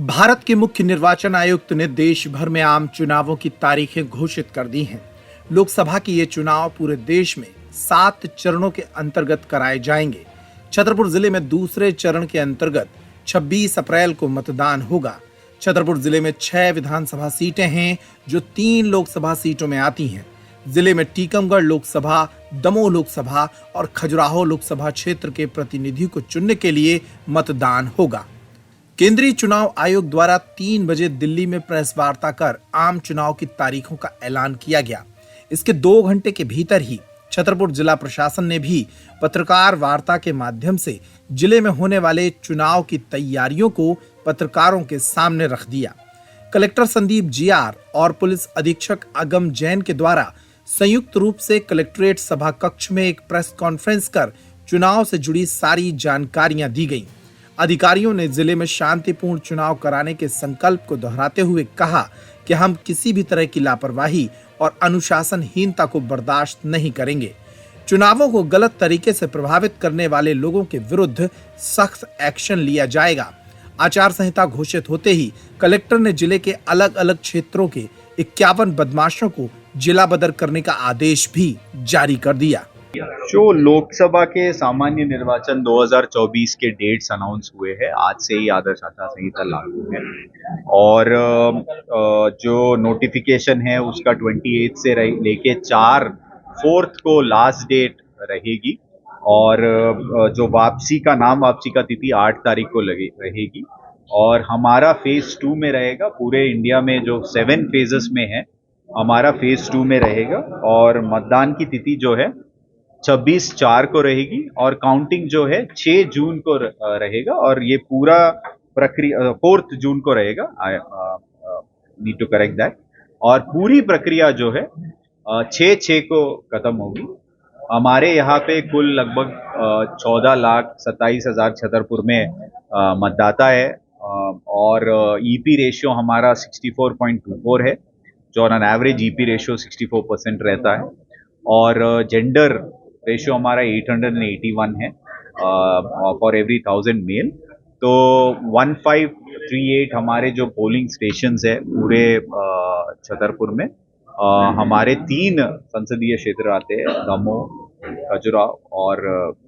भारत के मुख्य निर्वाचन आयुक्त ने देश भर में आम चुनावों की तारीखें घोषित कर दी हैं। लोकसभा के ये चुनाव पूरे देश में 7 चरणों के अंतर्गत कराए जाएंगे। छतरपुर जिले में दूसरे चरण के अंतर्गत 26 अप्रैल को मतदान होगा। छतरपुर जिले में 6 विधानसभा सीटें हैं जो 3 लोकसभा सीटों में आती हैं। जिले में टीकमगढ़ लोकसभा, दमोह लोकसभा और खजुराहो लोकसभा क्षेत्र के प्रतिनिधि को चुनने के लिए मतदान होगा। केंद्रीय चुनाव आयोग द्वारा 3 बजे दिल्ली में प्रेस वार्ता कर आम चुनाव की तारीखों का ऐलान किया गया। इसके 2 घंटे के भीतर ही छतरपुर जिला प्रशासन ने भी पत्रकार वार्ता के माध्यम से जिले में होने वाले चुनाव की तैयारियों को पत्रकारों के सामने रख दिया। कलेक्टर संदीप जीआर और पुलिस अधीक्षक अगम जैन के द्वारा संयुक्त रूप से कलेक्ट्रेट सभा कक्ष में एक प्रेस कॉन्फ्रेंस कर चुनाव से जुड़ी सारी जानकारियां दी गईं। अधिकारियों ने जिले में शांतिपूर्ण चुनाव कराने के संकल्प को दोहराते हुए कहा कि हम किसी भी तरह की लापरवाही और अनुशासनहीनता को बर्दाश्त नहीं करेंगे। चुनावों को गलत तरीके से प्रभावित करने वाले लोगों के विरुद्ध सख्त एक्शन लिया जाएगा। आचार संहिता घोषित होते ही कलेक्टर ने जिले के अलग अलग क्षेत्रों के 51 बदमाशों को जिला बदर करने का आदेश भी जारी कर दिया। जो लोकसभा के सामान्य निर्वाचन 2024 के डेट्स अनाउंस हुए हैं, आज से ही आदर्श आचार संहिता लागू है और जो नोटिफिकेशन है उसका 28 से लेके 4/4 को लास्ट डेट रहेगी और जो वापसी का तिथि 8 तारीख को रहेगी और हमारा फेज 2 में रहेगा। पूरे इंडिया में जो 7 फेजेस में है, हमारा फेज 2 में रहेगा और मतदान की तिथि जो है 26/4 को रहेगी और काउंटिंग जो है 6 जून को रहेगा और ये पूरा प्रक्रिया 4 जून को रहेगा। Need to correct that. और पूरी प्रक्रिया जो है 6/6 को खत्म होगी। हमारे यहाँ पे कुल लगभग 14,27,000 छतरपुर में मतदाता है और ईपी रेशियो हमारा 64.24 है, जो ऑन एवरेज ईपी रेशियो 64% रहता है और जेंडर रेशियो हमारा 881 है फॉर एवरी 1000 मेल। तो 1538 हमारे जो पोलिंग स्टेशंस है पूरे छतरपुर में हमारे 3 संसदीय क्षेत्र आते हैं, दमोह, खजुराहो और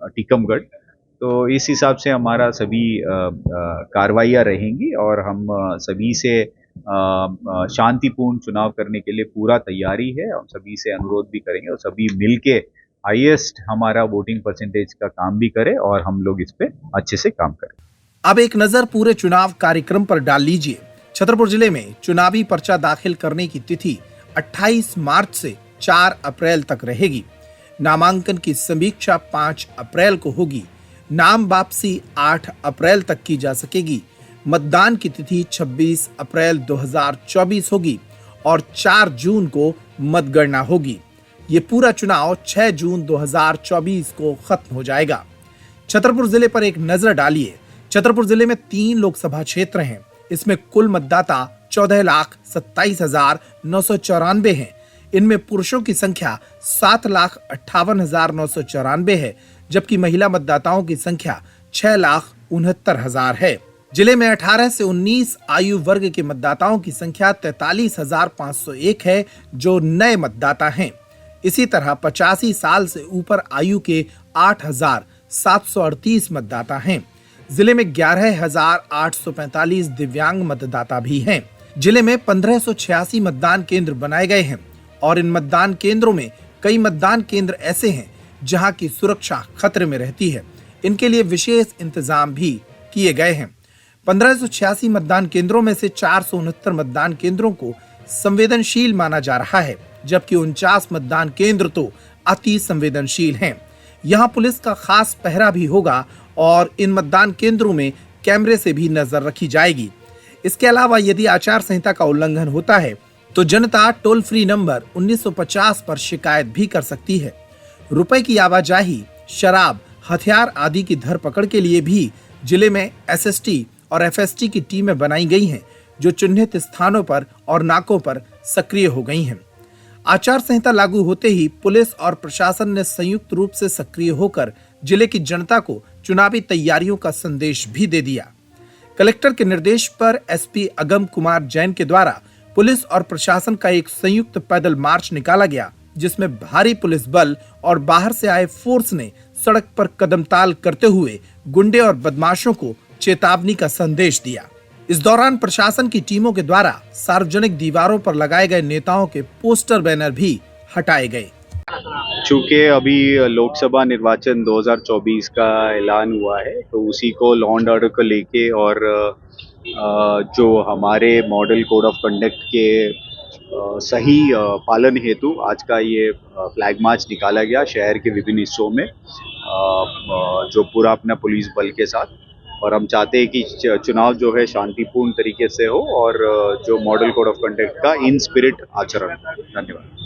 टीकमगढ़। तो इस हिसाब से हमारा सभी कार्रवाइयाँ रहेंगी और हम सभी से शांतिपूर्ण चुनाव करने के लिए पूरा तैयारी है। हम सभी से अनुरोध भी करेंगे और सभी मिलके हाईएस्ट हमारा वोटिंग परसेंटेज का काम भी करें और हम लोग इस पे अच्छे से काम करें। अब एक नजर पूरे चुनाव कार्यक्रम पर डाल लीजिए। छतरपुर जिले में चुनावी पर्चा दाखिल करने की तिथि 28 मार्च से 4 अप्रैल तक रहेगी। नामांकन की समीक्षा 5 अप्रैल को होगी। नाम वापसी 8 अप्रैल तक की जा सकेगी। मतदान की तिथि 26 अप्रैल 2024 होगी और 4 जून को मतगणना होगी। ये पूरा चुनाव 6 जून 2024 को खत्म हो जाएगा। छतरपुर जिले पर एक नजर डालिए। छतरपुर जिले में 3 लोकसभा क्षेत्र हैं। इसमें कुल मतदाता 14,27,994 हैं। इनमें पुरुषों की संख्या 7,58,994 है, जबकि महिला मतदाताओं की संख्या 6,69,000 है। जिले में 18 से 19 आयु वर्ग के मतदाताओं की संख्या 43,501 है, जो नए मतदाता हैं। इसी तरह 85 साल से ऊपर आयु के 8,738 मतदाता हैं। जिले में 11,845 दिव्यांग मतदाता भी हैं। जिले में 1586 मतदान केंद्र बनाए गए हैं और इन मतदान केंद्रों में कई मतदान केंद्र ऐसे हैं जहां की सुरक्षा खतरे में रहती है। इनके लिए विशेष इंतजाम भी किए गए हैं। 1586 मतदान केंद्रों में से 469 मतदान केंद्रों को संवेदनशील माना जा रहा है, जबकि 49 मतदान केंद्र तो अति संवेदनशील हैं। यहाँ पुलिस का खास पहरा भी होगा और इन मतदान केंद्रों में कैमरे से भी नजर रखी जाएगी। इसके अलावा यदि आचार संहिता का उल्लंघन होता है तो जनता टोल फ्री नंबर 1950 पर शिकायत भी कर सकती है। रुपए की आवाजाही, शराब, हथियार आदि की धरपकड़ के लिए भी जिले में एसएसटी और एफएसटी की टीमें बनाई गई हैं, जो चिन्हित स्थानों पर और नाकों पर सक्रिय हो गई हैं। आचार संहिता लागू होते ही पुलिस और प्रशासन ने संयुक्त रूप से सक्रिय होकर जिले की जनता को चुनावी तैयारियों का संदेश भी दे दिया। कलेक्टर के निर्देश पर एसपी अगम कुमार जैन के द्वारा पुलिस और प्रशासन का एक संयुक्त पैदल मार्च निकाला गया, जिसमें भारी पुलिस बल और बाहर से आए फोर्स ने सड़क पर कदमताल करते हुए गुंडे और बदमाशों को चेतावनी का संदेश दिया। इस दौरान प्रशासन की टीमों के द्वारा सार्वजनिक दीवारों पर लगाए गए नेताओं के पोस्टर बैनर भी हटाए गए। चूंकि अभी लोकसभा निर्वाचन 2024 का ऐलान हुआ है, तो उसी को लॉ एंड ऑर्डर को लेके और जो हमारे मॉडल कोड ऑफ कंडक्ट के सही पालन हेतु आज का ये फ्लैग मार्च निकाला गया शहर के विभिन्न हिस्सों में, जो पूरा अपना पुलिस बल के साथ। और हम चाहते हैं कि चुनाव जो है शांतिपूर्ण तरीके से हो और जो मॉडल कोड ऑफ कंडक्ट का इन स्पिरिट आचरण। धन्यवाद।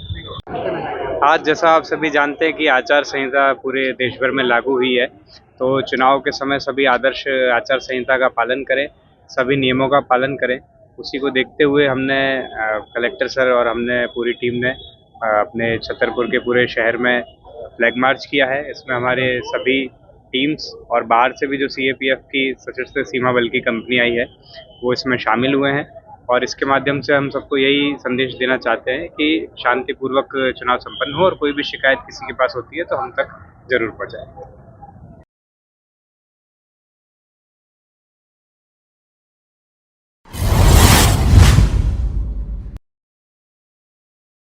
आज जैसा आप सभी जानते हैं कि आचार संहिता पूरे देश भर में लागू हुई है, तो चुनाव के समय सभी आदर्श आचार संहिता का पालन करें, सभी नियमों का पालन करें। उसी को देखते हुए हमने कलेक्टर सर और हमने पूरी टीम ने अपने छतरपुर के पूरे शहर में फ्लैग मार्च किया है। इसमें हमारे सभी टीम्स और बाहर से भी जो सीएपीएफ की सशस्त्र सीमा बल की कंपनी आई है वो इसमें शामिल हुए हैं। और इसके माध्यम से हम सबको यही संदेश देना चाहते हैं कि शांतिपूर्वक चुनाव संपन्न हो और कोई भी शिकायत किसी के पास होती है तो हम तक जरूर पहुंचाएं।